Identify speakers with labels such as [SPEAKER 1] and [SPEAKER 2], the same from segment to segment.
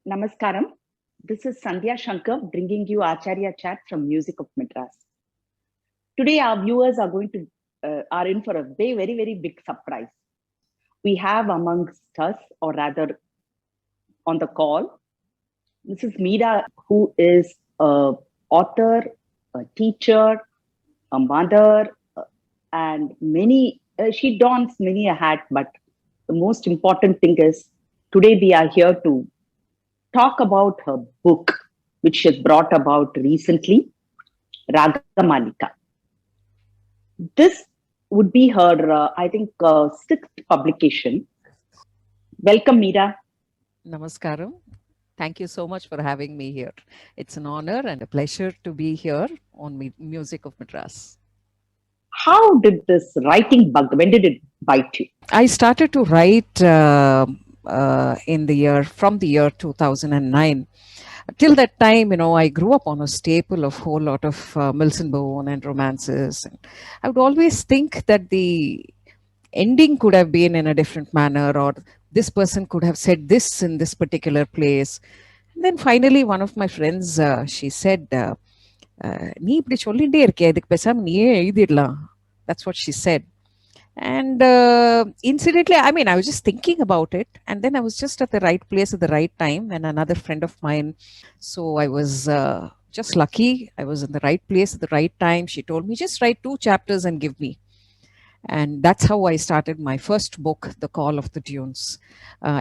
[SPEAKER 1] Namaskaram. This is Shivashankar bringing you Acharya chat from Music of Madras. Today, our viewers are in for a very big surprise. We have amongst us, or rather on the call, Mrs. Meera, who is a author, a teacher, a mother, and many. She dons many a hat, but the most important thing is today we are here to talk about her book, which she has brought about recently, Ragamalika. This would be her, I think, sixth publication. Welcome, Meera.
[SPEAKER 2] Namaskaram. Thank you so much for having me here. It's an honor and a pleasure to be here on Music of Madras.
[SPEAKER 1] How did this writing bug, when did it bite you?
[SPEAKER 2] I started to write from the year 2009. Till that time, I grew up on a staple of whole lot of Mills and Bourne and romances. And I would always think that the ending could have been in a different manner, or this person could have said this in this particular place. And then finally, one of my friends, she said, "நீ இப்படி சொல்லிட்டே இருக்கே, இதுக்கு பேசாம நீயே எழுதிடலாம்." That's what she said. And incidentally, I was just thinking about it, and then I was just at the right place at the right time. And another friend of mine, so I was just lucky. I was in the right place at the right time. She told me, just write 2 chapters and give me. And that's how I started my first book, The Call of the Dunes.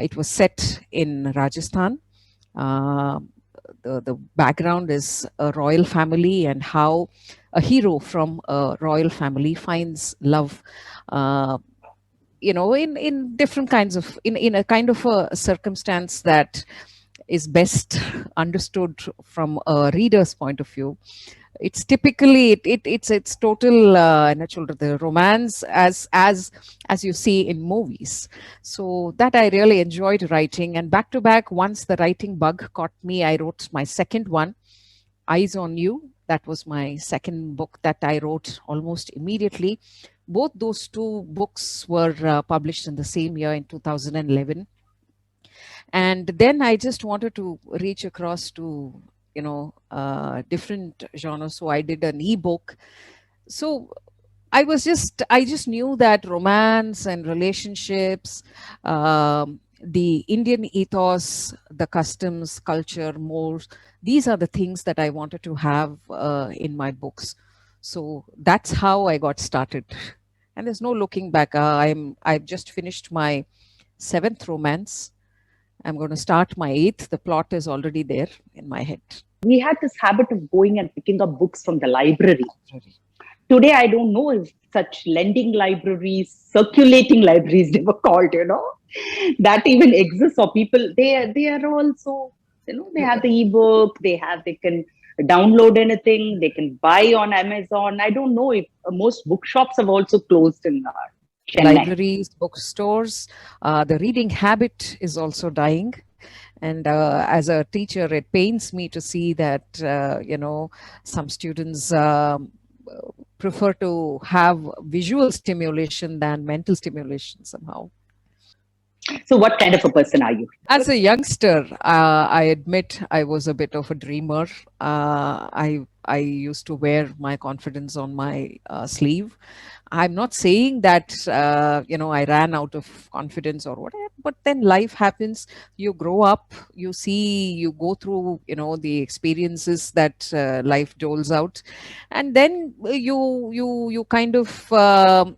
[SPEAKER 2] It was set in Rajasthan. The background is a royal family and how a hero from a royal family finds love, in different kinds of, in a kind of a circumstance that is best understood from a reader's point of view. It's typically it's total natural, the romance as you see in movies. So that I really enjoyed writing, and back to back, once the writing bug caught me, I wrote my second one, Eyes on You. That was my second book that I wrote almost immediately. Both those 2 books were published in the same year in 2011. And then I just wanted to reach across to different genres. So I did an ebook. So I just knew that romance and relationships, the Indian ethos, the customs, culture, more, these are the things that I wanted to have in my books. So that's how I got started. And there's no looking back. I've just finished my 7th romance. I'm going to start my 8th. The plot is already there in my head.
[SPEAKER 1] We had this habit of going and picking up books from the library. Today, I don't know if such lending libraries, circulating libraries, they were called, that even exists, or people, they are also, they have the ebook, they can download anything, they can buy on Amazon. I don't know if most bookshops have also closed in Chennai.
[SPEAKER 2] Libraries, bookstores, the reading habit is also dying. And as a teacher, it pains me to see that, some students prefer to have visual stimulation than mental stimulation somehow.
[SPEAKER 1] So what kind of a person are you?
[SPEAKER 2] As a youngster, I admit I was a bit of a dreamer. I used to wear my confidence on my sleeve. I'm not saying that, I ran out of confidence or whatever, but then life happens. You grow up, you see, you go through, the experiences that life doles out. And then you kind of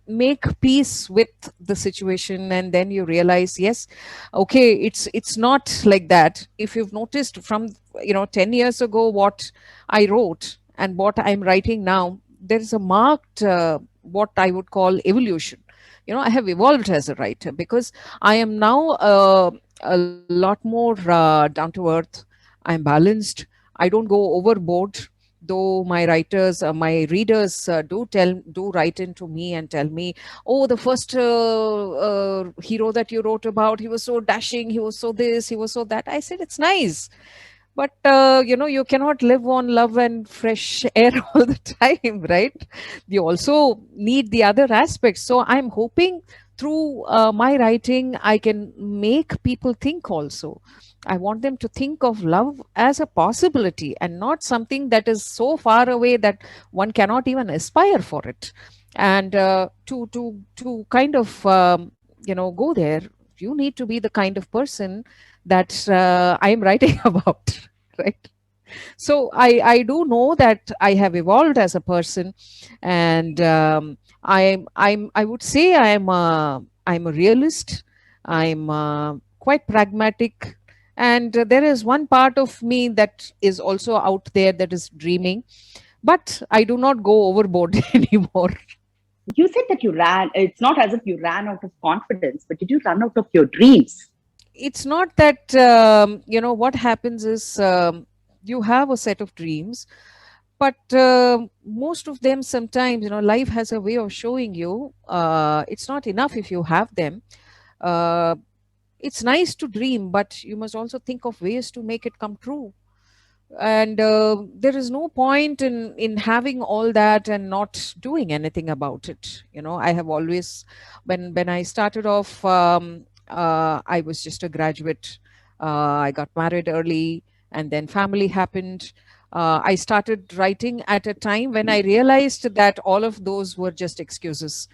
[SPEAKER 2] make peace with the situation. And then you realize, yes, okay, it's not like that. If you've noticed from, 10 years ago, what I wrote and what I'm writing now, there is a marked what I would call evolution. I have evolved as a writer because I am now a lot more down to earth. I'm balanced. I don't go overboard. Though my readers do write into me and tell me, "Oh, the first hero that you wrote about, he was so dashing, he was so this, he was so that." I said, it's nice. But, you cannot live on love and fresh air all the time, right? You also need the other aspects. So I'm hoping through my writing, I can make people think also. I want them to think of love as a possibility and not something that is so far away that one cannot even aspire for it. And to kind of go there, you need to be the kind of person that I am writing about, right? So I do know that I have evolved as a person, and I would say I'm a realist. I'm quite pragmatic, and there is one part of me that is also out there that is dreaming, but I do not go overboard anymore.
[SPEAKER 1] You said that you ran, it's not as if you ran out of confidence, but did you run out of your dreams?
[SPEAKER 2] It's not that what happens is, you have a set of dreams, but most of them, sometimes life has a way of showing you it's not enough if you have them. uh, it's nice to dream, but you must also think of ways to make it come true. And there is no point in having all that and not doing anything about it. I have always, when I started off, I was just a graduate. I got married early, and then family happened. I started writing at a time when I realized that all of those were just excuses.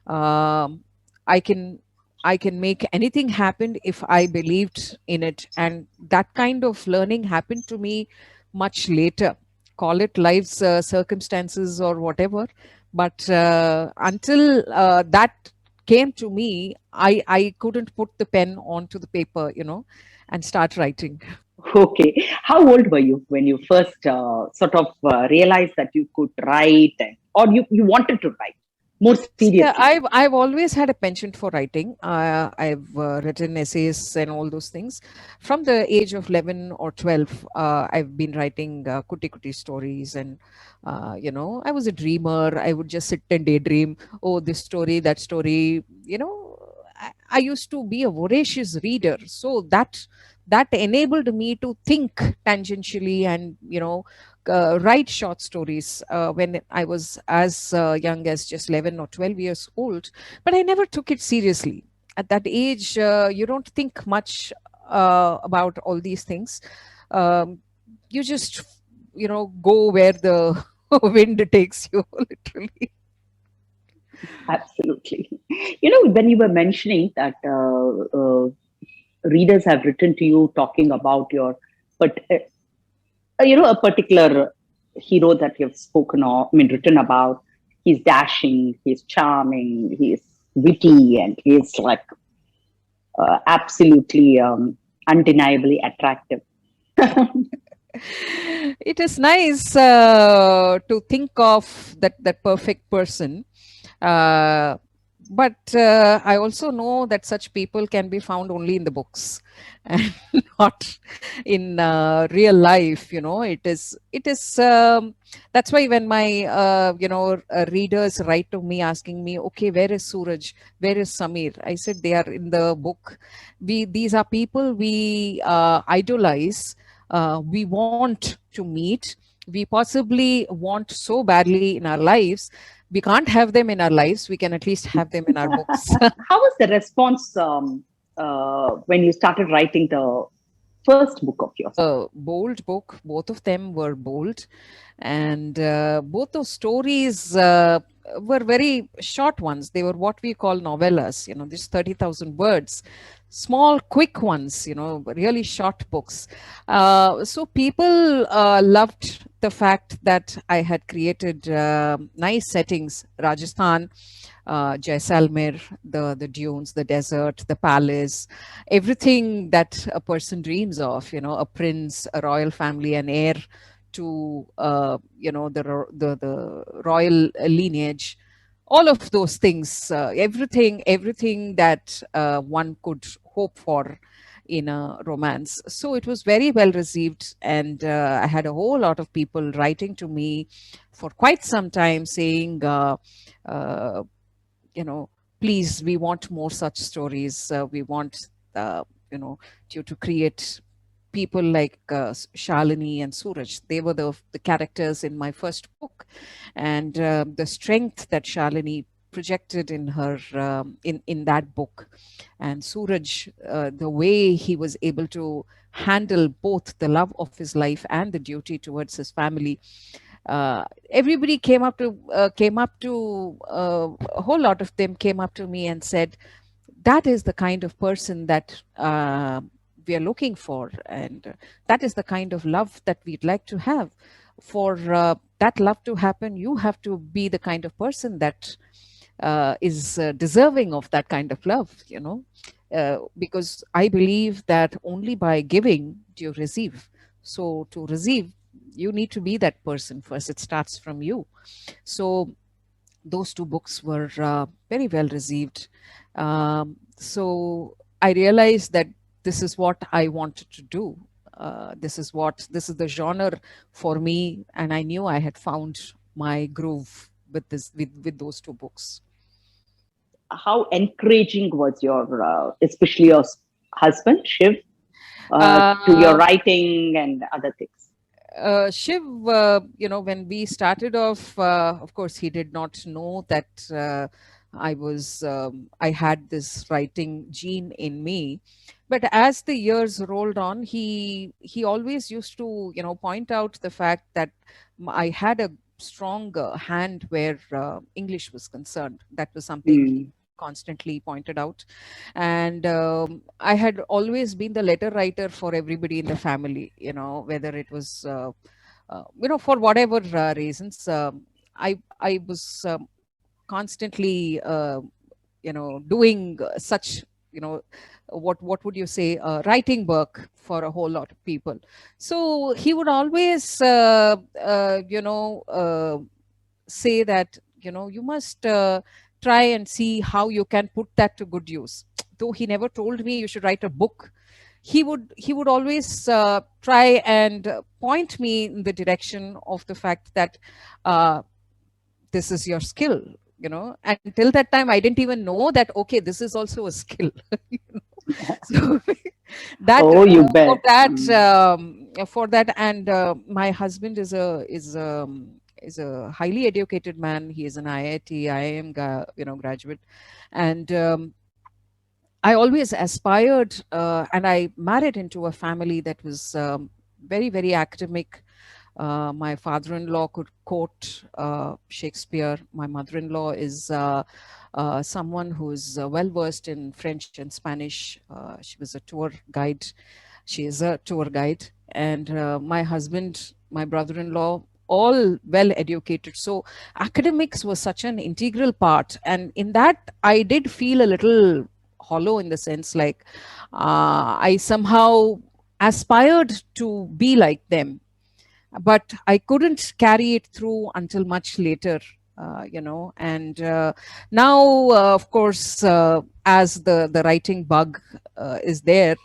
[SPEAKER 2] um, i can I can make anything happen if I believed in it. And that kind of learning happened to me much later. Call it life's circumstances or whatever. But until that came to me, I couldn't put the pen onto the paper, and start writing.
[SPEAKER 1] Okay. How old were you when you first sort of realized that you could write, or you wanted to write more
[SPEAKER 2] See,
[SPEAKER 1] seriously?
[SPEAKER 2] I've always had a penchant for writing. I've written essays and all those things. From the age of 11 or 12, I've been writing kuti kuti stories. And, I was a dreamer. I would just sit and daydream. Oh, this story, that story. I used to be a voracious reader. So that enabled me to think tangentially and, write short stories when I was as young as just 11 or 12 years old. But I never took it seriously. At that age, you don't think much about all these things. Um, you just, go where the wind takes you, literally.
[SPEAKER 1] Absolutely. When you were mentioning that readers have written to you talking about your, but a particular hero that you've spoken of, I mean, written about. He's dashing, he's charming, he's witty, and he's like absolutely undeniably attractive.
[SPEAKER 2] It is nice to think of that perfect person. Uh, but I also know that such people can be found only in the books and not in real life. It is that's why when my readers write to me asking me, okay, where is Suraj, where is Samir, I said they are in the book. These are people we idolize, we want to meet, we possibly want so badly in our lives. We can't have them in our lives, we can at least have them in our books.
[SPEAKER 1] How was the response when you started writing the first book of yours?
[SPEAKER 2] Bold book, both of them were bold. And both those stories were very short ones. They were what we call novellas, this 30,000 words, small quick ones, really short books. So people loved the fact that I had created nice settings: Rajasthan, Jaisalmer, the dunes, the desert, the palace, everything that a person dreams of. A prince, a royal family, an heir to the royal lineage. All of those things, everything that one could hope for in a romance. So it was very well received, and I had a whole lot of people writing to me for quite some time saying, uh, you know please, we want more such stories. We want uh, you know you to create people like Shalini and Suraj. They were the characters in my first book. And the strength that Shalini projected in her in that book. And Suraj, the way he was able to handle both the love of his life and the duty towards his family, everybody came up to a whole lot of them came up to me and said, that is the kind of person that we are looking for, and that is the kind of love that we'd like to have. For that love to happen, you have to be the kind of person that is deserving of that kind of love, because I believe that only by giving do you receive. So to receive, you need to be that person first. It starts from you. So those two books were very well received. So I realized that this is what I wanted to do. This is the genre for me, and I knew I had found my groove with with those two books.
[SPEAKER 1] How encouraging was your, especially your husband, Shiv, to your
[SPEAKER 2] Uh,
[SPEAKER 1] writing and other things?
[SPEAKER 2] Shiv, when we started off, of course, he did not know that I had this writing gene in me. But as the years rolled on, he always used to, point out the fact that I had a strong hand where English was concerned. That was something he
[SPEAKER 1] Mm.
[SPEAKER 2] constantly pointed out. And I had always been the letter writer for everybody in the family, whether it was for whatever reasons. I was constantly doing such, what would you say, writing work for a whole lot of people. So he would always say that, you must try and see how you can put that to good use. Though he never told me you should write a book, he would always try and point me in the direction of the fact that uh, this is your skill. Until that time, I didn't even know that, okay, this is also a skill. You know? So that
[SPEAKER 1] Oh, you
[SPEAKER 2] for
[SPEAKER 1] bet.
[SPEAKER 2] that
[SPEAKER 1] Mm.
[SPEAKER 2] and my husband is a highly educated man. He is an IIT IIM graduate. And I always aspired, and I married into a family that was very, very academic. My father-in-law could quote Shakespeare. My mother-in-law is someone who is well versed in French and Spanish. She was a tour guide. She is a tour guide, and my husband, my brother-in-law, all well educated. So academics was such an integral part, and in that I did feel a little hollow, in the sense like I somehow aspired to be like them, but I couldn't carry it through until much later. And now, of course, as the writing bug is there,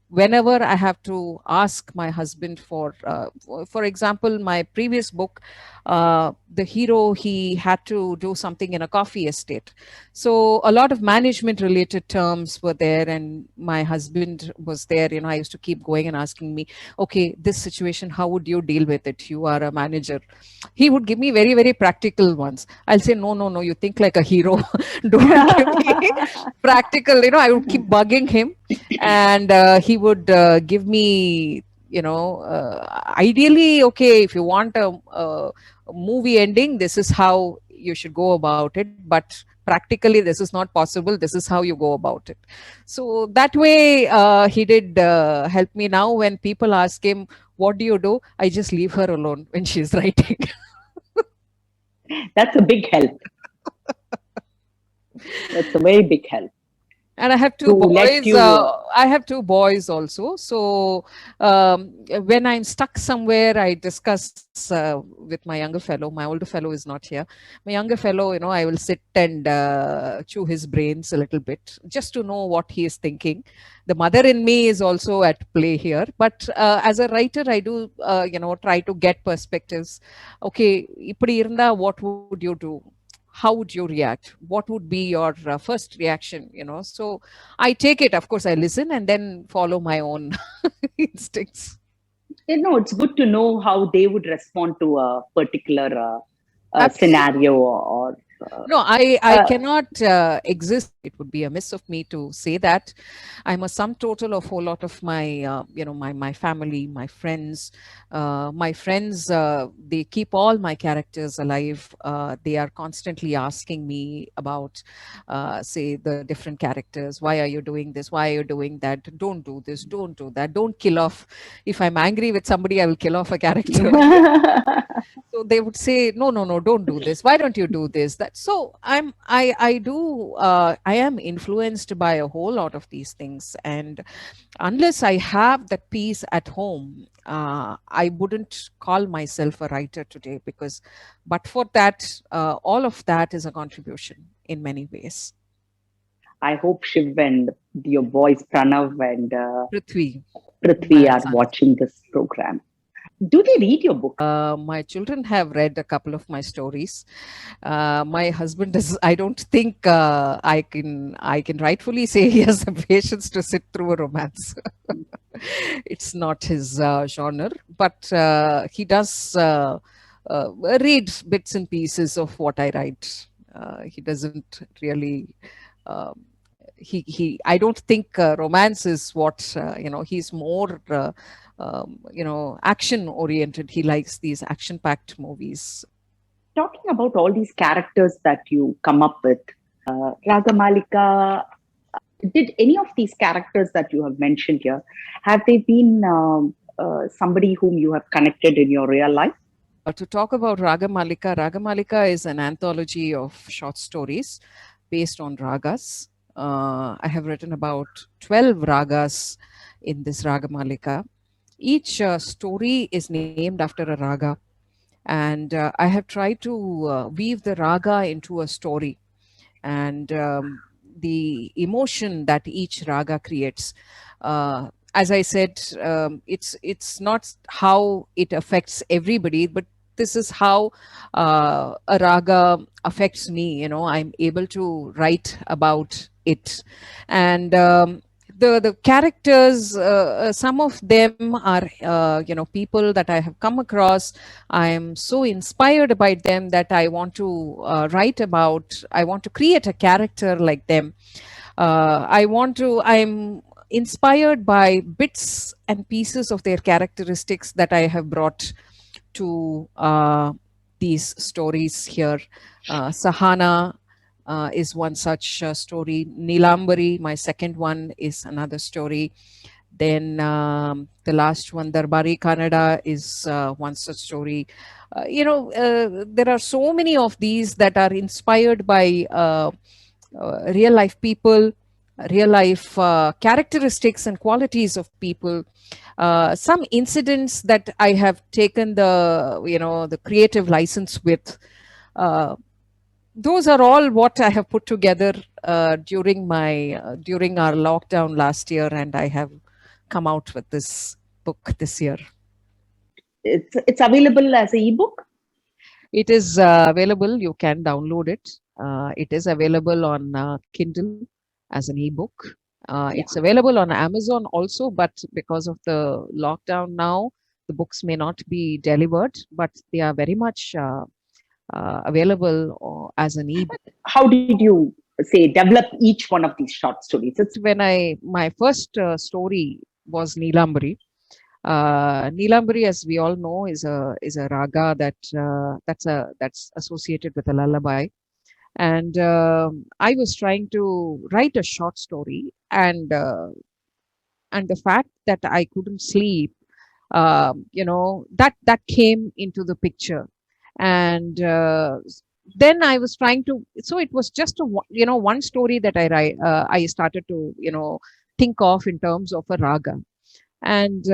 [SPEAKER 2] whenever I have to ask my husband for example, my previous book, the hero, he had to do something in a coffee estate. So a lot of management related terms were there, and my husband was there. I used to keep going and asking me, okay, this situation, how would you deal with it? You are a manager. He would give me very, very practical ones. I'll say, no, no, no, you think like a hero. Don't give me practical. I would keep bugging him, and he would give me, ideally, okay, if you want a movie ending, this is how you should go about it, but practically this is not possible, this is how you go about it. So that way, he did help me. Now when people ask him, what do you do, I just leave her alone when she's writing.
[SPEAKER 1] That's a big help. That's a very big help
[SPEAKER 2] And I have
[SPEAKER 1] to
[SPEAKER 2] two
[SPEAKER 1] let
[SPEAKER 2] boys.
[SPEAKER 1] you.
[SPEAKER 2] I have two boys also. So when I'm stuck somewhere, I discuss with my younger fellow. My older fellow is not here. My younger fellow, I will sit and chew his brains a little bit just to know what he is thinking. The mother in me is also at play here. But as a writer, I do, try to get perspectives. Okay, இப்படி இருந்தா, what would you do? How would you react? What would be your first reaction? So I take it, of course I listen and then follow my own instincts.
[SPEAKER 1] It's good to know how they would respond to a particular
[SPEAKER 2] Absolutely.
[SPEAKER 1] scenario or
[SPEAKER 2] No, I
[SPEAKER 1] Uh,
[SPEAKER 2] cannot exist. It would be amiss of me to say that. I'm a sum total of a whole lot of my, my family, my friends. My friends, they keep all my characters alive. They are constantly asking me about, say, the different characters. Why are you doing this? Why are you doing that? Don't do this. Don't do that. Don't kill off. If I'm angry with somebody, I will kill off a character. So they would say, no, no, no, don't do this. Why don't you do this? That. So I am influenced by a whole lot of these things. And unless I have that peace at home, I wouldn't call myself a writer today, because but for that, all of that is a contribution in many ways.
[SPEAKER 1] I hope Shiv and your boys Pranav and
[SPEAKER 2] Prithvi,
[SPEAKER 1] Prithvi
[SPEAKER 2] my
[SPEAKER 1] are
[SPEAKER 2] sons.
[SPEAKER 1] watching this program. Do they read your books?
[SPEAKER 2] My children have read a couple of my stories. My husband is. I don't think I can rightfully say he has the patience to sit through a romance. It's not his genre, but he does read bits and pieces of what I write. He doesn't really. Um, he. I don't think romance is what He's more. Action oriented. He likes these action packed movies.
[SPEAKER 1] Talking about all these characters that you come up with, Ragamalika, did any of these characters that you have mentioned here, have they been somebody whom you have connected in your real life?
[SPEAKER 2] To talk about Ragamalika is an anthology of short stories based on ragas. I have written about 12 ragas in this Ragamalika. Each story is named after a raga, and I have tried to weave the raga into a story, and the emotion that each raga creates. As I said, it's not how it affects everybody, but this is how a raga affects me. I'm able to write about it, and the characters, some of them are people that I have come across. I am so inspired by them that I want to write about. I want to create a character like them. I'm inspired by bits and pieces of their characteristics that I have brought to these stories here. Sahana is one such story. Nilambari, my second one, is another story. Then the last one, Darbari Kannada, is one such story. There are so many of these that are inspired by real life people, real life characteristics and qualities of people. Some incidents that I have taken the creative license with. Uh, those are all what I have put together during our lockdown last year, and I have come out with this book this year.
[SPEAKER 1] It's available as a ebook.
[SPEAKER 2] It is available. You can download it. It is available on Kindle as an ebook.
[SPEAKER 1] Yeah,
[SPEAKER 2] It's available on Amazon also, but because of the lockdown now, the books may not be delivered, but they are very much available as an ebook.
[SPEAKER 1] how did you say develop each one of these short stories? It's
[SPEAKER 2] When my first story was Nilambari. Nilambari, as we all know, is a raga that's associated with a lullaby, and I was trying to write a short story, and the fact that I couldn't sleep, that came into the picture, and then I was trying to. So it was just one story that I started to think of in terms of a raga, and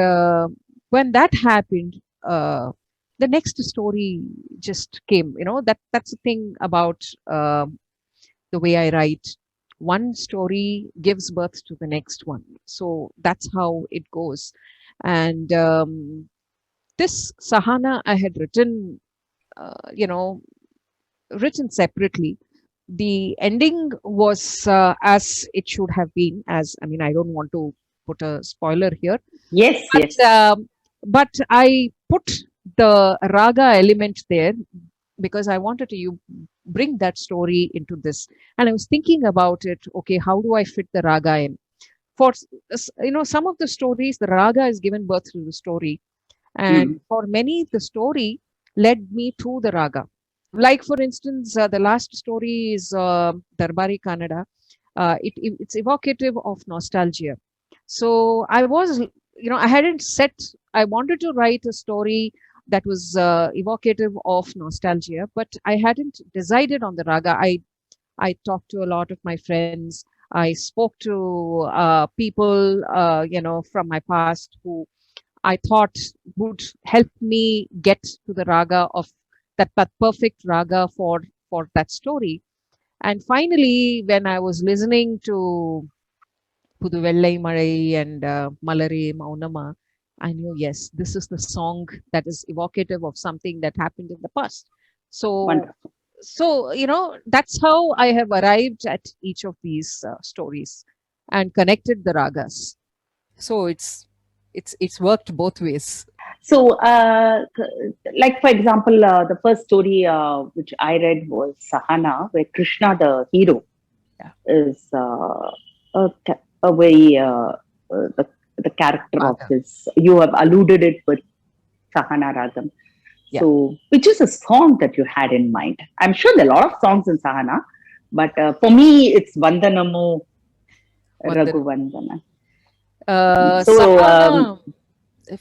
[SPEAKER 2] when that happened, the next story just came. That's the thing about the way I write. One story gives birth to the next one, so that's how it goes. And this Sahana I had written, uh, you know, written separately. The ending was as it should have been. As I mean, I don't want to put a spoiler here,
[SPEAKER 1] yes,
[SPEAKER 2] but
[SPEAKER 1] yes.
[SPEAKER 2] but I put the raga element there because I wanted to bring that story into this. And I was thinking about it. Okay, how do I fit the raga in? Some of the stories, the raga is given birth to the story, and
[SPEAKER 1] Mm.
[SPEAKER 2] for many, the story led me to the raga. Like for instance, the last story is Darbari Kannada. It's evocative of nostalgia. So I was, I hadn't set. I wanted to write a story that was evocative of nostalgia, but I hadn't decided on the raga. I talked to a lot of my friends. I spoke to people, from my past who I thought would help me get to the raga of that perfect raga for that story. And finally, when I was listening to Pudu Vellai Malai and Malare Maunama, I knew, yes, this is the song that is evocative of something that happened in the past. So,
[SPEAKER 1] Wonderful.
[SPEAKER 2] that's how I have arrived at each of these stories and connected the ragas. So it's worked both ways.
[SPEAKER 1] So, like for example, the first story which I read was Sahana, where Krishna, the hero,
[SPEAKER 2] Yeah,
[SPEAKER 1] is a very the character of
[SPEAKER 2] raga.
[SPEAKER 1] this. You have alluded it with Sahana Ragam.
[SPEAKER 2] Yeah.
[SPEAKER 1] So, which is a song that you had in mind? I'm sure there are a lot of songs in Sahana, but for me, it's Vandanamo
[SPEAKER 2] Vandan.
[SPEAKER 1] Raghuvandana. So,
[SPEAKER 2] Sahana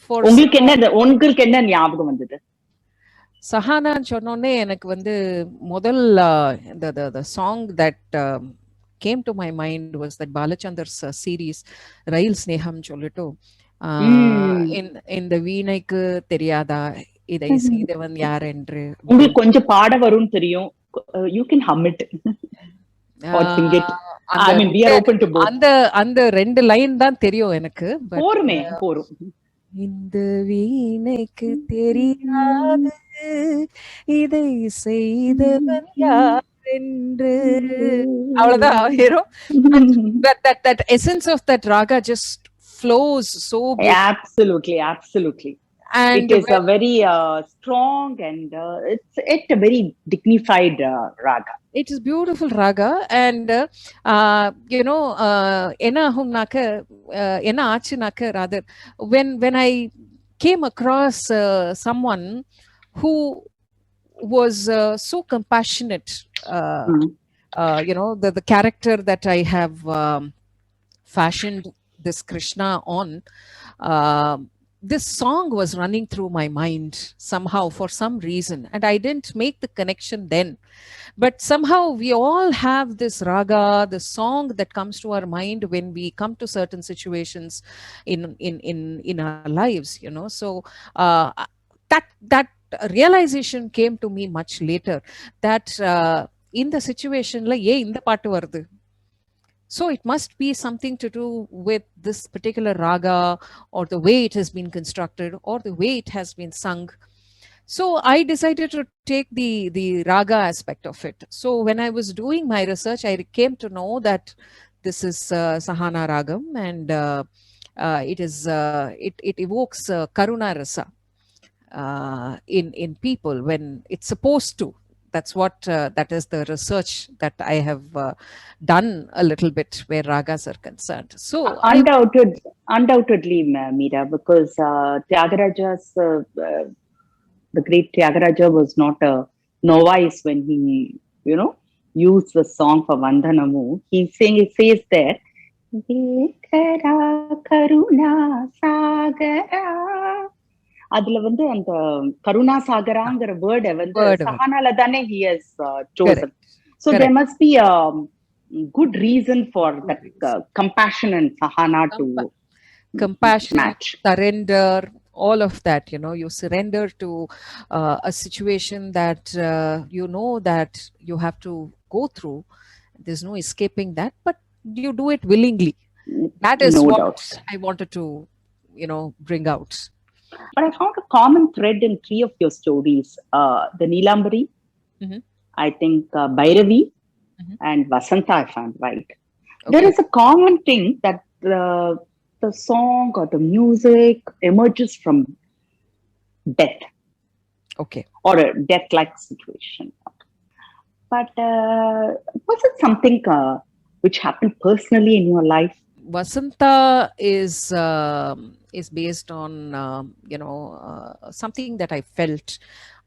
[SPEAKER 2] for
[SPEAKER 1] உங்களுக்கு என்ன ஞாபகம் வந்தது?
[SPEAKER 2] சஹானான்னு சொன்னோடனே எனக்கு வந்து முதல் the song that came to my mind was that Balachandar's series ரயில் ஸ்நேகம் சொல்லிட்டு இந்த வீணைக்கு தெரியாதா இதை செய்தவன் யார் என்று
[SPEAKER 1] உங்களுக்கு கொஞ்சம் பாட வரும்னு தெரியும். You can hum it or sing it. I mean, we are open to both.
[SPEAKER 2] அந்த ரெண்டு லைன் தான் தெரியும் எனக்கு.
[SPEAKER 1] போரும்.
[SPEAKER 2] இந்த வீணைக்கு தெரியாது இதை செய்தவன் யார் என்று அவ்வளவுதான் hero. that essence of that raga just flows so
[SPEAKER 1] beautifully. Absolutely. And it is a very strong and it's a very dignified raga.
[SPEAKER 2] It is beautiful raga. And என்ன ஆச்சுனாக்க rather when I came across someone who was so compassionate, the character that I have fashioned this Krishna on, this song was running through my mind somehow for some reason, and I didn't make the connection then. But somehow we all have this raga, the song that comes to our mind when we come to certain situations in our lives, So that realization came to me much later, that in the situation la ye inda paattu varudhu. So it must be something to do with this particular raga, or the way it has been constructed, or the way it has been sung. So I decided to take the raga aspect of it. So when I was doing my research, I came to know that this is Sahana Ragam, and it evokes Karuna Rasa in people when it's supposed to. That's what that is the research that I have done a little bit where ragas are concerned. So
[SPEAKER 1] undoubtedly, Meera, because Tyagaraja's the great Tyagaraja was not a novice when he, used the song for Vandanamu. He says there, Karuna Sagara. அதுல வந்து அந்த கருணா சாகராங்கிற வேர்டை வந்து சஹானால தானே he has chosen. So there must be a good reason for that compassion and Sahana to
[SPEAKER 2] compassion,
[SPEAKER 1] match.
[SPEAKER 2] Surrender, all of that. You surrender to a situation that that you have to go through. There's no escaping that, but you do it willingly. That is what I wanted to bring out.
[SPEAKER 1] But I found a common thread in 3 of your stories. The Neelambari, I think Bhairavi, and Vasanta, if I'm right. Okay. There is a common thing that the song or the music emerges from death.
[SPEAKER 2] Okay.
[SPEAKER 1] or a death-like situation. But was it something which happened personally in your life?
[SPEAKER 2] Vasanta is based on something that I felt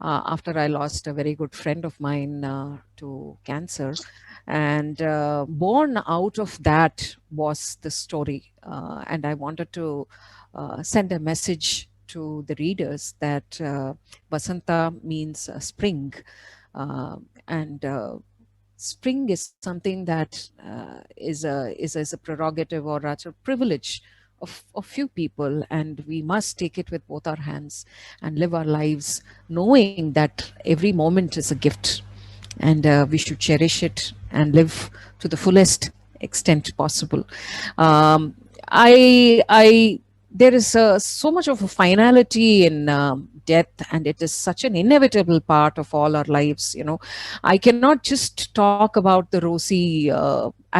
[SPEAKER 2] after I lost a very good friend of mine to cancer, and born out of that was the story, and I wanted to send a message to the readers that Vasanta means spring, and spring is something that is a prerogative or rather privilege of few people, and we must take it with both our hands and live our lives knowing that every moment is a gift, and we should cherish it and live to the fullest extent possible. um, I there is so much of a finality in death, and it is such an inevitable part of all our lives. I cannot just talk about the rosy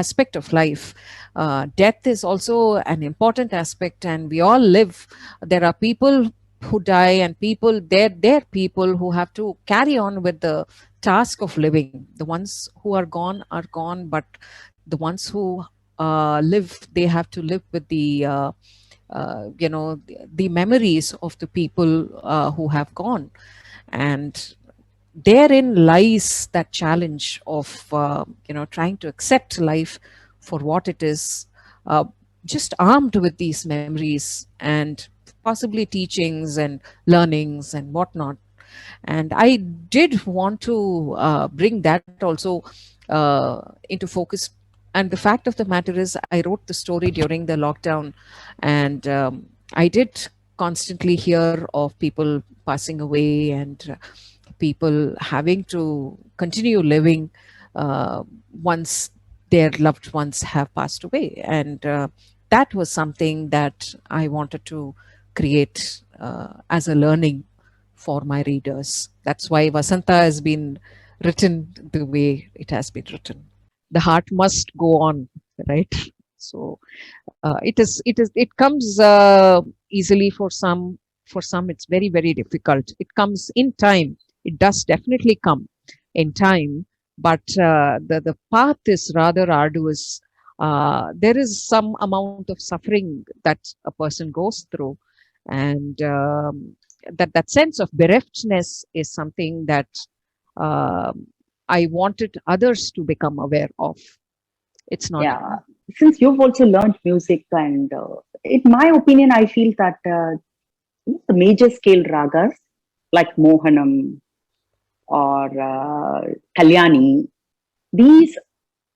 [SPEAKER 2] aspect of life. Death is also an important aspect, and we all live. There are people who die, and they're people who have to carry on with the task of living. The ones who are gone, but the ones who live, they have to live with the memories of the people who have gone, and therein lies that challenge of trying to accept life for what it is, uh, just armed with these memories and possibly teachings and learnings and whatnot. And I did want to bring that also into focus. And the fact of the matter is, I wrote the story during the lockdown, and I did constantly hear of people passing away, and people having to continue living once their loved ones have passed away. And that was something that I wanted to create as a learning for my readers. That's why Vasanta has been written the way it has been written. The heart must go on, right? So it comes easily for some. For some, it's very, very difficult. It comes in time. It does definitely come in time, but the path is rather arduous. There is some amount of suffering that a person goes through, and that sense of bereftness is something that um I wanted others to become aware of. It's not.
[SPEAKER 1] Yeah, since you've also learned music, and in my opinion, I feel that the major scale ragas like Mohanam or Kalyani, these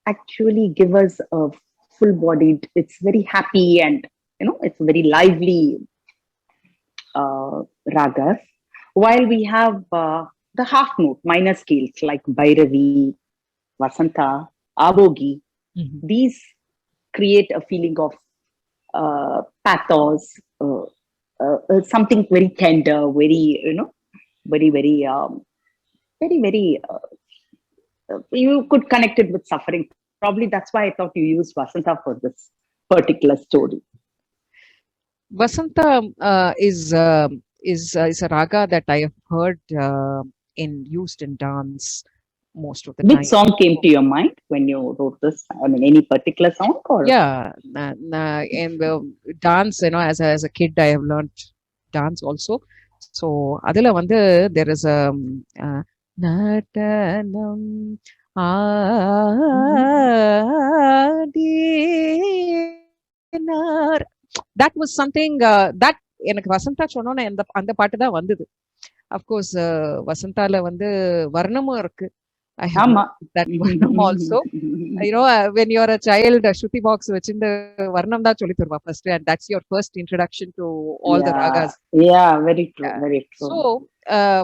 [SPEAKER 1] actually give us a full bodied, it's very happy, and it's very lively ragas, while we have the half note minor scales like Bhairavi, Vasanta, Avogi.
[SPEAKER 2] Mhm.
[SPEAKER 1] These create a feeling of pathos, something very tender, very, very, very, very, very, you could connect it with suffering. Probably that's why I thought you used Vasanta for this particular story.
[SPEAKER 2] Vasanta is a raga that I have heard in used in dance most of the
[SPEAKER 1] Which
[SPEAKER 2] time.
[SPEAKER 1] song came to your mind when you wrote this? I mean, any particular song or?
[SPEAKER 2] Yeah, and dance, as a kid, I have learned dance also. So adila vandu there is a natanam aadinar. That was something that எனக்கு வசந்தா சொன்னோன்னே அந்த பாட்டு தான் வந்தது. Of course வசந்தால வந்து வர்ணமும் இருக்கு. I have
[SPEAKER 1] Ama.
[SPEAKER 2] learned that varnam also. When you're a child, Shruti box வச்சிருந்து varnam தான் சொல்லி தருவா first, and that's your first introduction to all the
[SPEAKER 1] Yeah,
[SPEAKER 2] ragas.
[SPEAKER 1] yeah, very true,
[SPEAKER 2] Yeah.
[SPEAKER 1] very true.
[SPEAKER 2] So,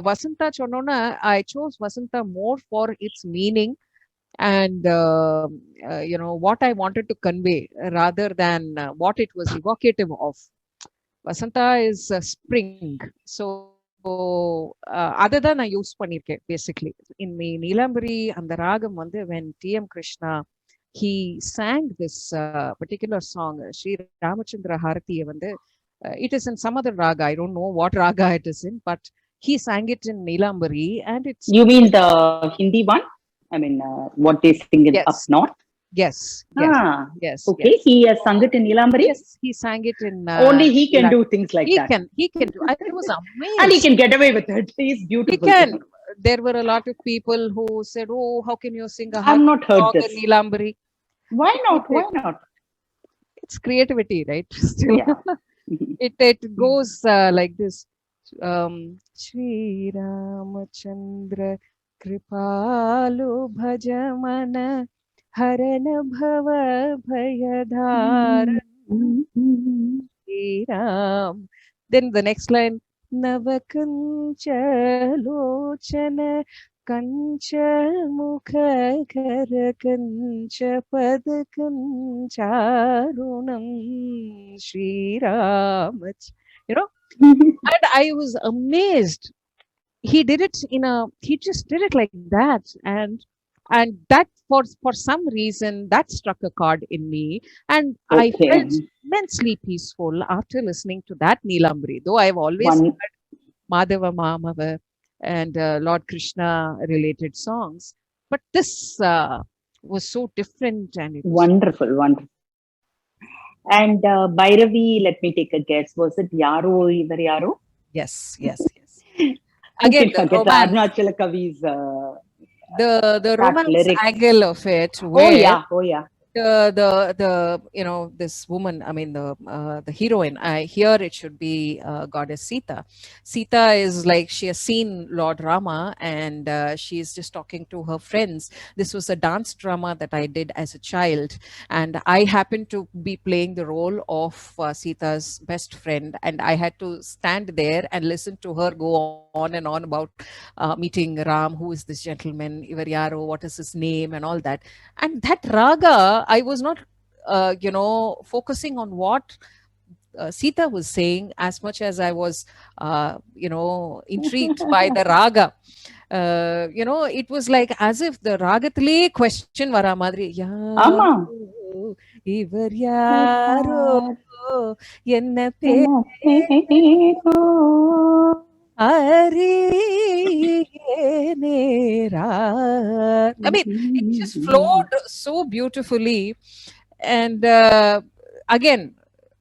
[SPEAKER 2] Vasanta சொன்னோன்னா, I chose Vasanta more for its meaning and what I wanted to convey rather than what it was evocative of. Vasanta is spring. So அதை தான் நான் use பண்ணியிருக்கேன் basically. In Neelambari and the Ragam வந்து when T.M. Krishna he sang this particular song, Sri Ramachandra Haratiya வந்து it is in some other raga. I don't know what raga it is in, but he sang it in Nilambari, and it's
[SPEAKER 1] You mean the Hindi one? I mean, what they sing in up
[SPEAKER 2] yes,
[SPEAKER 1] north?
[SPEAKER 2] yes, yes,
[SPEAKER 1] Ah,
[SPEAKER 2] yes,
[SPEAKER 1] okay.
[SPEAKER 2] yes.
[SPEAKER 1] He has sung
[SPEAKER 2] So,
[SPEAKER 1] it in Nilambari.
[SPEAKER 2] yes, he sang it in
[SPEAKER 1] Only he can
[SPEAKER 2] Nilam.
[SPEAKER 1] do things like that.
[SPEAKER 2] He can do. I was
[SPEAKER 1] And he
[SPEAKER 2] amazed.
[SPEAKER 1] can get away with it. He's
[SPEAKER 2] He
[SPEAKER 1] beautiful.
[SPEAKER 2] can. There were a lot of people who said, "Oh, how can you sing a
[SPEAKER 1] I've
[SPEAKER 2] Harmony
[SPEAKER 1] not heard
[SPEAKER 2] song in
[SPEAKER 1] this.
[SPEAKER 2] Nilambari?"
[SPEAKER 1] Why
[SPEAKER 2] But
[SPEAKER 1] not? Why not?
[SPEAKER 2] it's creativity, right? Still,
[SPEAKER 1] Yeah.
[SPEAKER 2] it goes like this. Shri Ramachandra Kripalu Bhajamana Harana Bhava Bhayadhar Shri Ram. Then the next line, Navakancha Lochana Kancha Mukha Kara Kancha Padakancha Shri Ramach. You know, and I was amazed. He just did it like that, and that for some reason that struck a chord in me, and I felt
[SPEAKER 1] Okay.
[SPEAKER 2] immensely peaceful after listening to that Neelambri. Though I've always
[SPEAKER 1] One
[SPEAKER 2] heard Madhava Mamava and Lord Krishna related songs, but this was so different, and it was
[SPEAKER 1] wonderful, wonderful. And Bhairavi, let me take a guess. Was it Yaro Ivar Yaro?
[SPEAKER 2] yes, yes, yes.
[SPEAKER 1] Who
[SPEAKER 2] Again,
[SPEAKER 1] can
[SPEAKER 2] the
[SPEAKER 1] forget
[SPEAKER 2] romance,
[SPEAKER 1] Arunachala Kavi's
[SPEAKER 2] the
[SPEAKER 1] that
[SPEAKER 2] romance
[SPEAKER 1] lyrics?
[SPEAKER 2] angle of it,
[SPEAKER 1] Oh
[SPEAKER 2] where
[SPEAKER 1] yeah, oh yeah.
[SPEAKER 2] the this woman, I mean the heroine, I here it should be goddess Sita is like she has seen Lord Rama, and she is just talking to her friends. This was a dance drama that I did as a child, and I happened to be playing the role of Sita's best friend, and I had to stand there and listen to her go on and on about meeting Ram, who is this gentleman, Ivar Yaro, what is his name, and all that. And that raga, I was not focusing on what Sita was saying as much as I was intrigued by the raga. It was like as if the ragatile question vara madri,
[SPEAKER 1] Ama.
[SPEAKER 2] yaro ivar yaro enna pe I mean, it just flowed so beautifully, and again,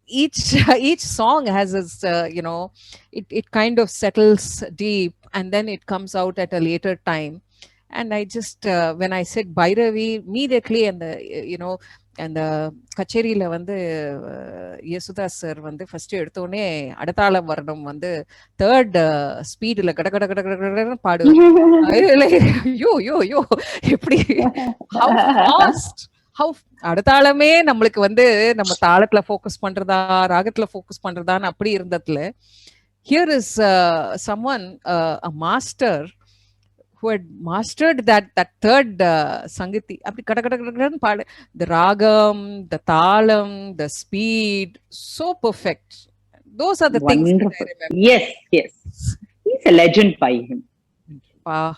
[SPEAKER 2] each each song has its it kind of settles deep, and then it comes out at a later time. And I just when I said Bhairavi immediately, and the அந்த கச்சேரியில வந்து Yesudas sir வந்து first எடுத்தோடனே அடுத்தாளம் வரணும் வந்து third ஸ்பீடுல கட கட கட கட கடன்னு பாடுவார். ஐயோ யோ யோ எப்படி ஹவு ஃபாஸ்ட் ஹவு அடுத்தாளமே நம்மளுக்கு வந்து நம்ம தாளத்துல ஃபோக்கஸ் பண்றதா ராகத்துல ஃபோக்கஸ் பண்றதான்னு அப்படி இருந்ததுல here is someone a master who had mastered that third sangati அப்படி கட கட கடன்னு பாடு, the ragam, the thalam, the speed, so perfect. Those are the things that I
[SPEAKER 1] Wonderful.
[SPEAKER 2] remember.
[SPEAKER 1] Yes, yes. He's a legend by him.
[SPEAKER 2] Ah,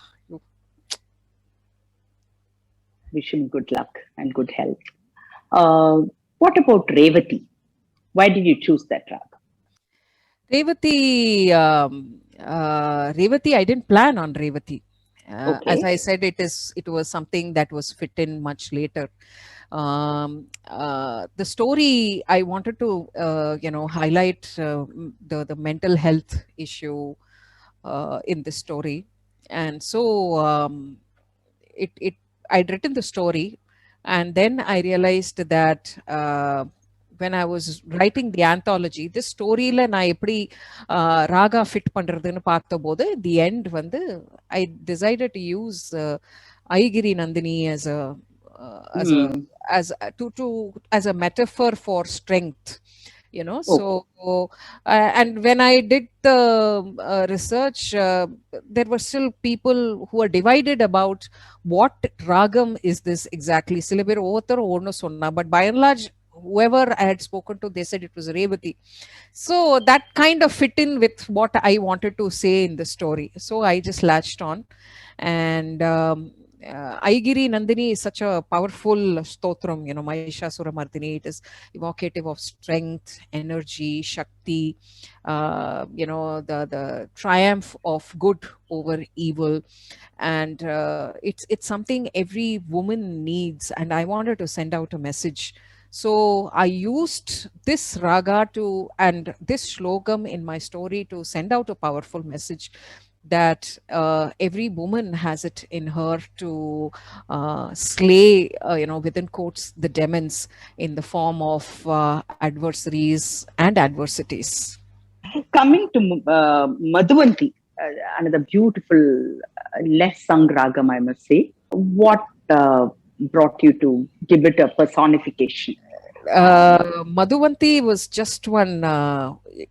[SPEAKER 1] Wish him good luck and good health. What about Revati? Why did you choose that track?
[SPEAKER 2] Revati, Revati, I didn't plan on Revati. As
[SPEAKER 1] Okay.
[SPEAKER 2] I said, it was something that was fit in much later. The story I wanted to highlight the mental health issue in the story, and so it I'd written the story, and then I realized that when I was writing the anthology, this storyல நான் எப்படி Raaga fit பண்றதுன்னு பார்த்தபோது the end வந்து I decided to use Aigiri Nandini as a
[SPEAKER 1] Hmm.
[SPEAKER 2] as a metaphor for strength,
[SPEAKER 1] Oh,
[SPEAKER 2] so and when I did the research, there were still people who are divided about what ragam is this exactly. சில பேர் ஒவ்வொருத்தரும் ஒன்னு சொன்னா, but by and large whoever I had spoken to, they said it was Revati. So that kind of fit in with what I wanted to say in the story, so I just latched on. And Aigiri Nandini is such a powerful stotram, Mahishasura Mardini. It is evocative of strength, energy, Shakti, the triumph of good over evil. And it's something every woman needs. And I wanted to send out a message. So I used this raga to and this shlokam in my story to send out a powerful message that every woman has it in her to slay, within quotes, the demons in the form of adversaries and adversities.
[SPEAKER 1] Coming to Madhuvanti, another beautiful, less sung ragam, I must say. What brought you to give it a personification?
[SPEAKER 2] Madhuvanti was just one.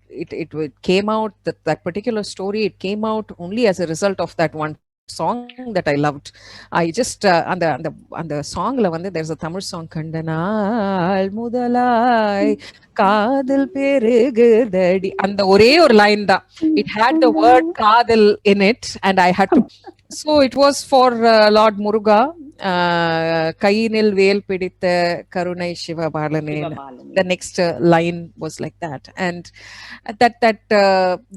[SPEAKER 2] It came out that particular story. It came out only as a result of that one song that I loved. I just அந்த songல வந்து there's a Tamil song கண்டனால் முதலாய் காதல் பெருகுதடி அந்த ஒரே ஒரு line தான். It had the word காதல் in it, and I had to. So it was for Lord Muruga. கையினில் வேல் பிடித்த கருணை சிவபாலனே. The next line was like that. And that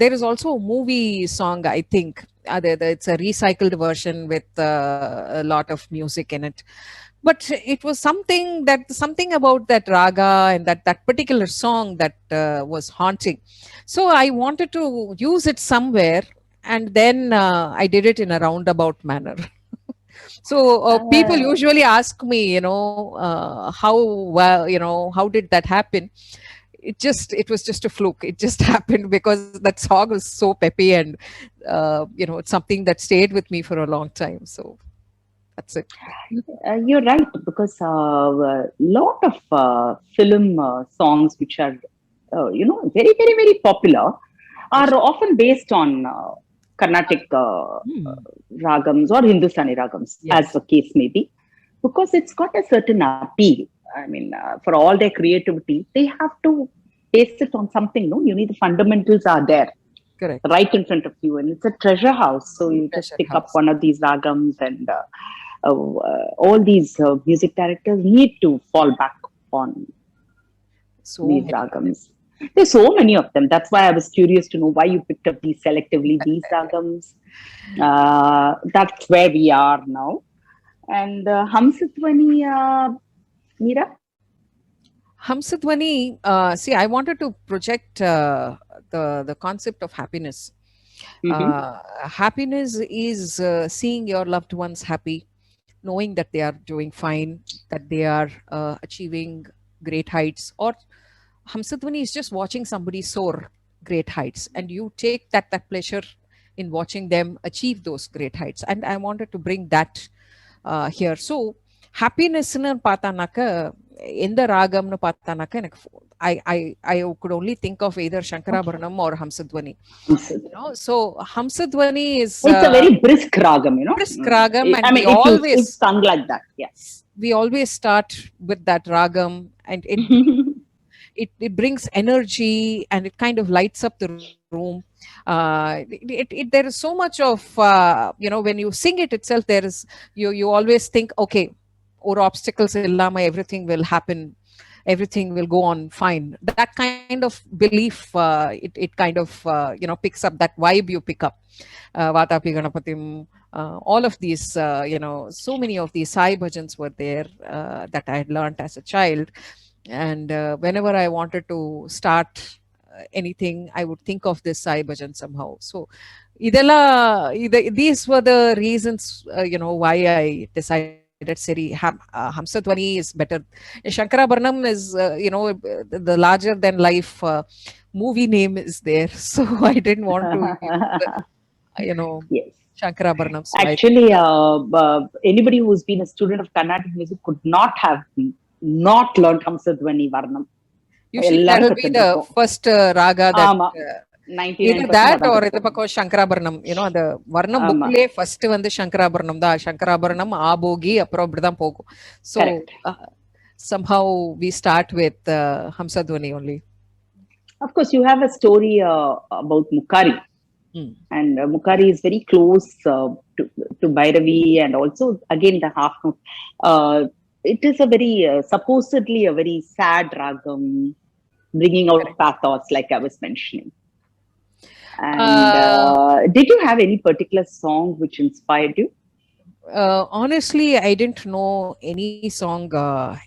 [SPEAKER 2] there is also a movie song, I think. It's a recycled version with a lot of music in it. But it was something about that raga and that particular song that was haunting. So I wanted to use it somewhere, and then I did it in a roundabout manner. So people usually ask me, how how did that happen? It was just a fluke. It just happened because that song was so peppy, and it's something that stayed with me for a long time. So that's it.
[SPEAKER 1] You're right, because a lot of film songs which are, very, very, very popular are often based on Carnatic ragams or Hindustani ragams,
[SPEAKER 2] Yes.
[SPEAKER 1] as the case may be, because it's got a certain appeal. I mean, for all their creativity, they have to base it on something. No, you need the fundamentals are there,
[SPEAKER 2] Correct.
[SPEAKER 1] right in front of you, and it's a treasure house. So you just
[SPEAKER 2] Treasure
[SPEAKER 1] pick up
[SPEAKER 2] house.
[SPEAKER 1] one of these ragams, and all these music directors need to fall back on
[SPEAKER 2] So
[SPEAKER 1] these
[SPEAKER 2] many.
[SPEAKER 1] ragams. There's so many of them. That's why I was curious to know why you picked up these selectively, these ragams. That's where we are now. And Hamsatvani, Meera?
[SPEAKER 2] Hamsadwani, see, I wanted to project the concept of happiness. Happiness is seeing your loved ones happy, knowing that they are doing fine, that they are achieving great heights. Or Hamsadwani is just watching somebody soar great heights, and you take that pleasure in watching them achieve those great heights. And I wanted to bring that here. So happiness-னு பார்த்தானாக்க எந்த ராகம்னு பார்த்தானாக்க எனக்கு I could only think of either Shankarabharanam or Hamsadwani. So Hamsadwani is
[SPEAKER 1] it's a very brisk ragam,
[SPEAKER 2] brisk ragam, and
[SPEAKER 1] I mean, it's sung like that. Yes,
[SPEAKER 2] we always start with that ragam, and it brings energy, and it kind of lights up the room. There is so much of when you sing it itself, there is you always think, okay, or obstacles illama everything will happen, everything will go on fine. That kind of belief, it kind of picks up that vibe. You pick up Vatapi Ganapatim, all of these, so many of these Sai bhajans were there that I had learned as a child. And whenever I wanted to start anything, I would think of this Sai bhajan somehow. So these were the reasons why I decided Seri Hamsadwani is better. Shankarabharanam is the larger than life movie name is there, so I didn't want to
[SPEAKER 1] yes.
[SPEAKER 2] Shankarabharanam. So
[SPEAKER 1] actually, anybody who's been a student of Carnatic music could not have not learned Hamsadwani Varnam.
[SPEAKER 2] Usually that will be the first raga that either that or the பக்கம் Shankarabharanam. அந்த வர்ணம் புக்லயே first வந்து Shankarabharanam தான். Shankarabharanam Abhogi அப்புறம் இப்படிதான் போகும். So somehow we start with Hamsadwani only.
[SPEAKER 1] Of course, you have a story about Mukari.
[SPEAKER 2] Mm.
[SPEAKER 1] And Mukari is very close to Bhairavi, and also again the half note. It is a very supposedly a very sad ragam, bringing out
[SPEAKER 2] Correct.
[SPEAKER 1] pathos, like I was mentioning. And
[SPEAKER 2] Uh,
[SPEAKER 1] did you have any particular song which inspired you?
[SPEAKER 2] Honestly, I didn't know any song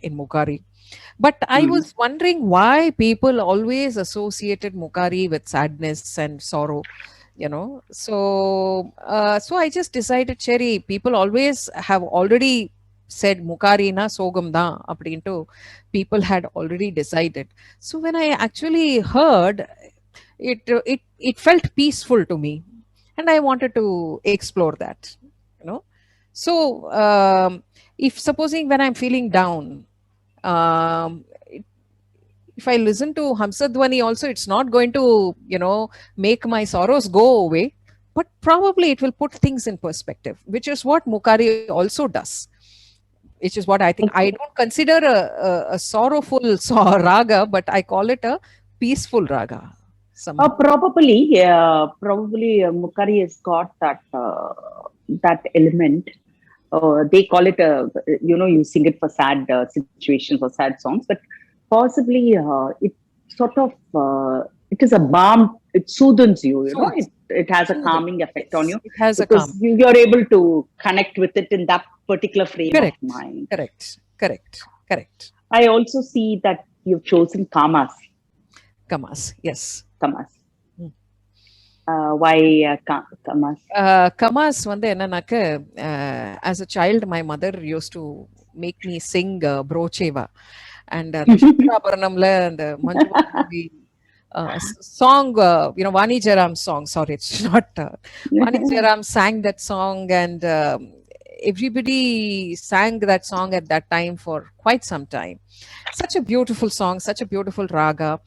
[SPEAKER 2] in Mukari. But I was
[SPEAKER 1] Hmm.
[SPEAKER 2] wondering why people always associated Mukari with sadness and sorrow, you know. So I just decided, Cherry, people always have already said Mukari na sogam da apdinto. People had already decided. So when I actually heard it felt peaceful to me, and I wanted to explore that, you know. So if supposing when I'm feeling down, um, if I listen to Hamsadwani also, it's not going to, make my sorrows go away, but probably it will put things in perspective, which is what Mukari also does. Which is what I think. I don't consider a sorrowful raga, but I call it a peaceful raga somehow.
[SPEAKER 1] Probably Mukari has got that element. They call it you sing it for sad situations or sad songs, but possibly it sort of it is a balm. It soothes you.
[SPEAKER 2] Soothes,
[SPEAKER 1] It has a
[SPEAKER 2] soothing.
[SPEAKER 1] calming effect on
[SPEAKER 2] Yes,
[SPEAKER 1] you
[SPEAKER 2] it has a
[SPEAKER 1] because
[SPEAKER 2] calm.
[SPEAKER 1] you're able to connect with it in that particular frame of
[SPEAKER 2] Correct,
[SPEAKER 1] mind.
[SPEAKER 2] correct, correct, correct.
[SPEAKER 1] I also see that you've chosen
[SPEAKER 2] Kamas, yes.
[SPEAKER 1] kamas.
[SPEAKER 2] Mm.
[SPEAKER 1] Why kamas?
[SPEAKER 2] Kamas வந்து என்னன்னாக்க, as a child, my mother used to make me sing Brocheva. And the Shankaranamla and the Manjuva movie song, Vani Jaram's song. Sorry, it's not. Vani Jaram sang that song, and everybody sang that song at that time for quite some time. Such a beautiful song, such a beautiful raga.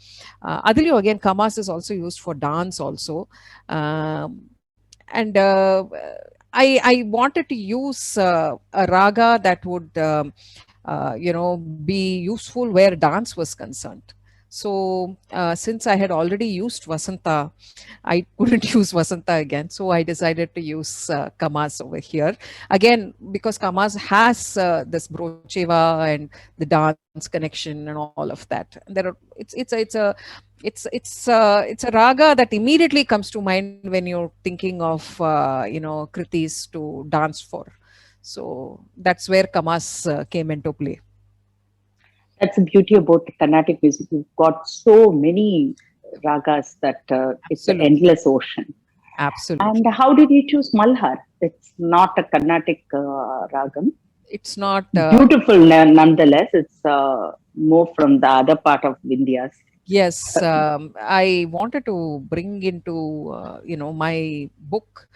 [SPEAKER 2] Adilio again, Kamas is also used for dance also. Um, and I wanted to use a raga that would be useful where dance was concerned. So since I had already used Vasanta, I couldn't use Vasanta again, so I decided to use Kamas over here again, because Kamas has this Brocheva and the dance connection and all of that. And there are it's a raga that immediately comes to mind when you're thinking of kritis to dance for. So that's where Kamas came into play.
[SPEAKER 1] That's the beauty about the Carnatic music. You've got so many ragas that it's an
[SPEAKER 2] Absolutely,
[SPEAKER 1] endless ocean. And
[SPEAKER 2] absolutely.
[SPEAKER 1] how did you choose Malhar? It's not a Carnatic ragam.
[SPEAKER 2] It's not.
[SPEAKER 1] Beautiful nonetheless. It's more from the other part of India's.
[SPEAKER 2] Yes, I wanted to bring into my book.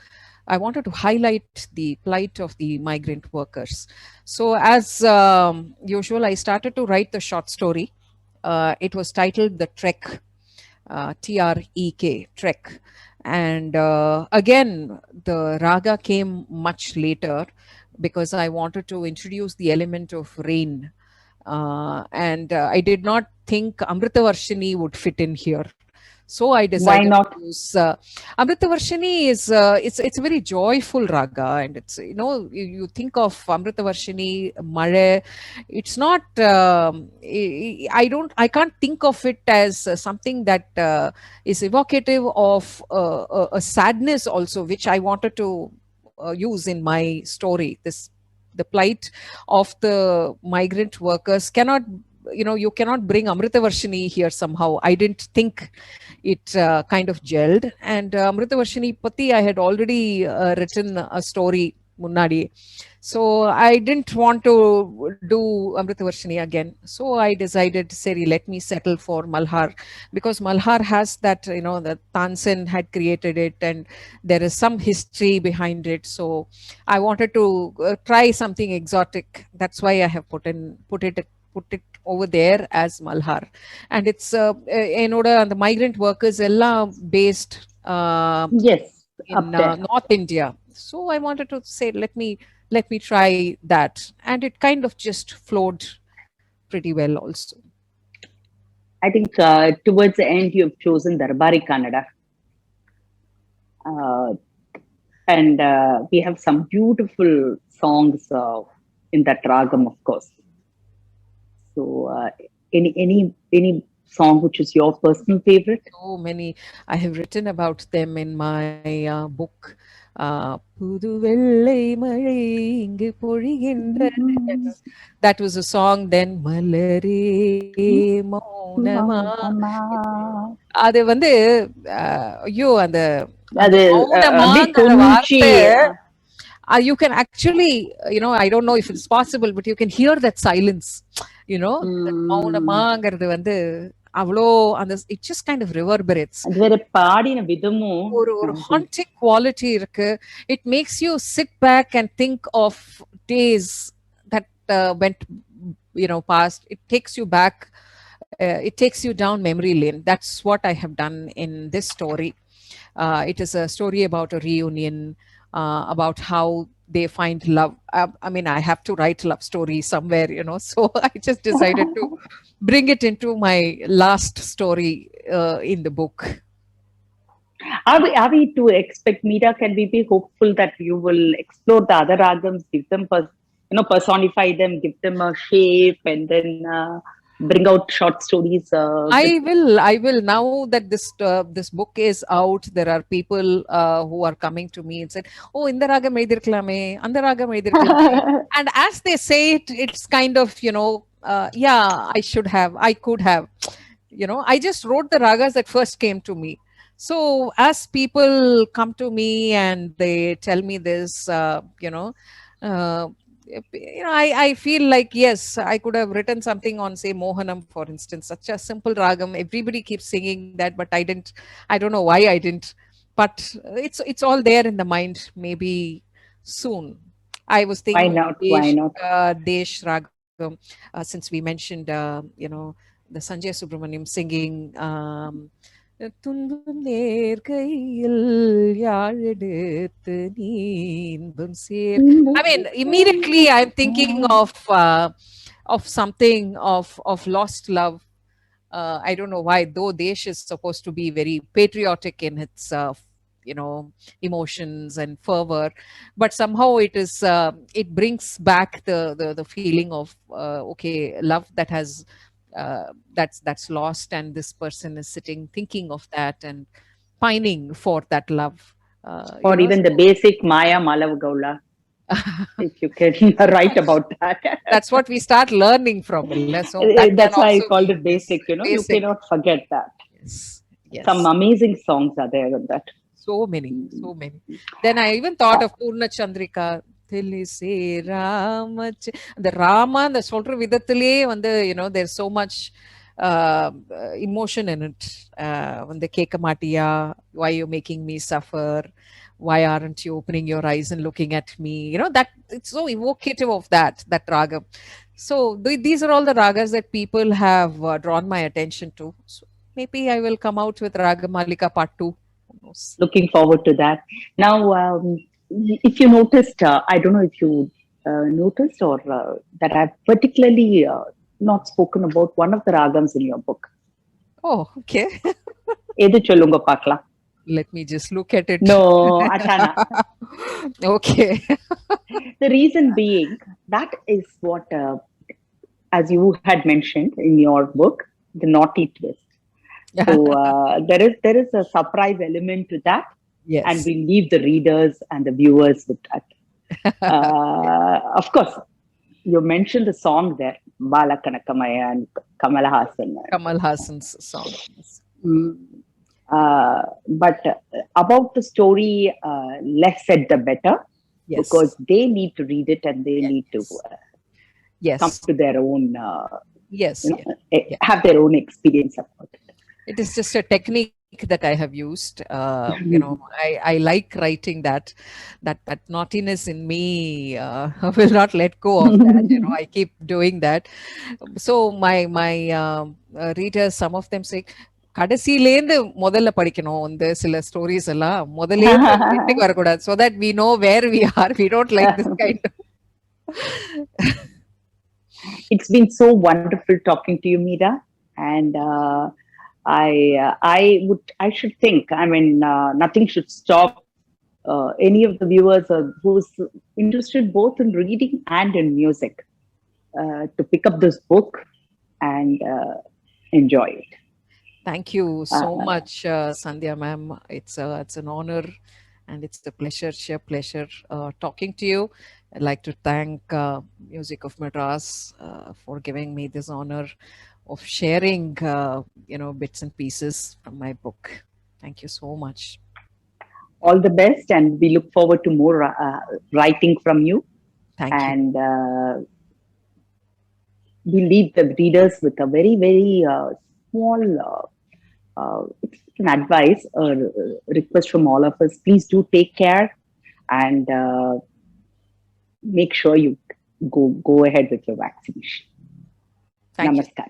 [SPEAKER 2] I wanted to highlight the plight of the migrant workers. So, as usual, I started to write the short story. It was titled "The Trek," Trek, Trek, and again, the raga came much later because I wanted to introduce the element of rain, and I did not think Amritavarshini would fit in here. So I
[SPEAKER 1] Why
[SPEAKER 2] decided to
[SPEAKER 1] not?
[SPEAKER 2] use Amritavarshini. Is it's a very joyful raga, and it's, you think of Amritavarshini Mare, it's not. I can't think of it as something that is evocative of a sadness also, which I wanted to use in my story. The plight of the migrant workers cannot, you cannot bring Amritavarshini here somehow. I didn't think it kind of gelled. And Amritavarshini Pati, I had already written a story Munnadi. So I didn't want to do Amritavarshini again. So I decided, Seri, let me settle for Malhar, because Malhar has that, that Tansen had created it, and there is some history behind it. So I wanted to try something exotic. That's why I have put it over there as Malhar. And it's என்னோட அந்த migrant workers எல்லாம் based
[SPEAKER 1] Yes,
[SPEAKER 2] in
[SPEAKER 1] up there.
[SPEAKER 2] North India. So I wanted to say, let me try that, and it kind of just flowed pretty well also.
[SPEAKER 1] I think towards the end you've chosen Darbari Kannada. Uh, and we have some beautiful songs in that ragam, of course. So, any song which is your personal favorite?
[SPEAKER 2] So many. I have written about them in my book. புது வெள்ளை மழை இங்கு பொழிகின்றது. That was a song. Then மலரே மௌனமா. அது வந்து ஐயோ அந்த அந்த
[SPEAKER 1] அது அப்படியே
[SPEAKER 2] மௌனமாங்கிற
[SPEAKER 1] கொஞ்சி
[SPEAKER 2] வார்த்தை you can actually, I don't know if it's possible, but you can hear that silence, that மௌனமாங்கிறது வந்து அவ்வளோ அந்த it just kind of reverberates.
[SPEAKER 1] அது வேற பாடின விதமும்
[SPEAKER 2] ஒரு haunting quality இருக்கு. It makes you sit back and think of days that went past. It takes you back. It takes you down memory lane. That's what I have done in this story. It is a story about a reunion, about how they find love. I mean, I have to write love story somewhere, so I just decided to bring it into my last story in the book.
[SPEAKER 1] Are we to expect, Meera, can we be hopeful that you will explore the other ragams, give them, personify them, give them a shape, and then bring out short stories?
[SPEAKER 2] I will. Now that this book is out, there are people who are coming to me and said, "Oh, இந்த ராகம் எழுதிருக்கலாமே, அந்த ராகம் எழுதிருக்கலாமே." And as they say it, it's kind of yeah, I should have, I could have. I just wrote the ragas that first came to me. So as people come to me and they tell me this, uh, I feel like, yes, I could have written something on, say, Mohanam, for instance, such a simple ragam. Everybody keeps singing that, but I didn't. I don't know why I didn't. But it's all there in the mind. Maybe soon. I was thinking
[SPEAKER 1] Why not?
[SPEAKER 2] Desh ragam, since we mentioned, the Sanjay Subramaniam singing. துன்பம் நேர்கையில் யாழெடுத்து நீந்தும் சேர். I mean, immediately I'm thinking of something of lost love. I don't know why, though Desh is supposed to be very patriotic in its emotions and fervor, but somehow it brings back the feeling of okay, love that has that's lost, and this person is sitting thinking of that and pining for that love,
[SPEAKER 1] or even the basic Maya Malavagaula, if you can write about that.
[SPEAKER 2] That's what we start learning from. So
[SPEAKER 1] that's why I called it basic.
[SPEAKER 2] Basic.
[SPEAKER 1] You cannot forget that.
[SPEAKER 2] Yes.
[SPEAKER 1] Some amazing songs are there in that.
[SPEAKER 2] So many. Then I even thought of Purna Chandrika. தெளிசே ராமச் அந்த ராமா அந்த சொல்ற விதத்திலே வந்து there's so much emotion in it. வந்து கேட்க மாட்டியா, why you making me suffer, why aren't you opening your eyes and looking at me, that it's so evocative of that ragam. So these are all the ragas that people have drawn my attention to. So maybe I will come out with Raga Malika part 2.
[SPEAKER 1] Looking forward to that. Now if you noticed, I don't know if you noticed or that I've particularly not spoken about one of the ragams in your book.
[SPEAKER 2] Oh, okay.
[SPEAKER 1] Edu sollunga paakla.
[SPEAKER 2] Let me just look at it.
[SPEAKER 1] No, Achana.
[SPEAKER 2] Okay.
[SPEAKER 1] The reason being, that is what, as you had mentioned in your book, the naughty twist. So there is a surprise element to that.
[SPEAKER 2] Yes.
[SPEAKER 1] And we leave the readers and the viewers with that. Of course, you mentioned the song there, Bala Kanakamaya and Kamal Hassan.
[SPEAKER 2] Kamal Hassan's song.
[SPEAKER 1] But about the story, less said the better.
[SPEAKER 2] Yes.
[SPEAKER 1] Because they need to read it and they need to come to their own, have their own experience about it.
[SPEAKER 2] It is just a technique that I have used. I like writing that naughtiness in me will not let go of that. I keep doing that. So my readers, some of them say, கடைசியிலேருந்து முதல்ல படிக்கணும் இந்த சில stories எல்லாம் முதல்ல வீட்டுக்கு வரக்கூடாது, so that we know where we are. We don't like this kind of.
[SPEAKER 1] It's been so wonderful talking to you, Meera, and I should think. I mean, nothing should stop any of the viewers who's interested both in reading and in music to pick up this book and enjoy it.
[SPEAKER 2] Thank you so
[SPEAKER 1] Uh,
[SPEAKER 2] much, Sandhya ma'am. It's an honor and it's a pleasure, sheer pleasure talking to you. I'd like to thank Music of Madras for giving me this honor of sharing, bits and pieces from my book. Thank you so much.
[SPEAKER 1] all the best, and we look forward to more writing from you.
[SPEAKER 2] Thank you.
[SPEAKER 1] And we leave the readers with a very, very small. It's an advice or request from all of us. Please do take care and make sure you go ahead with your vaccination.
[SPEAKER 2] Thank you.
[SPEAKER 1] Namaskar.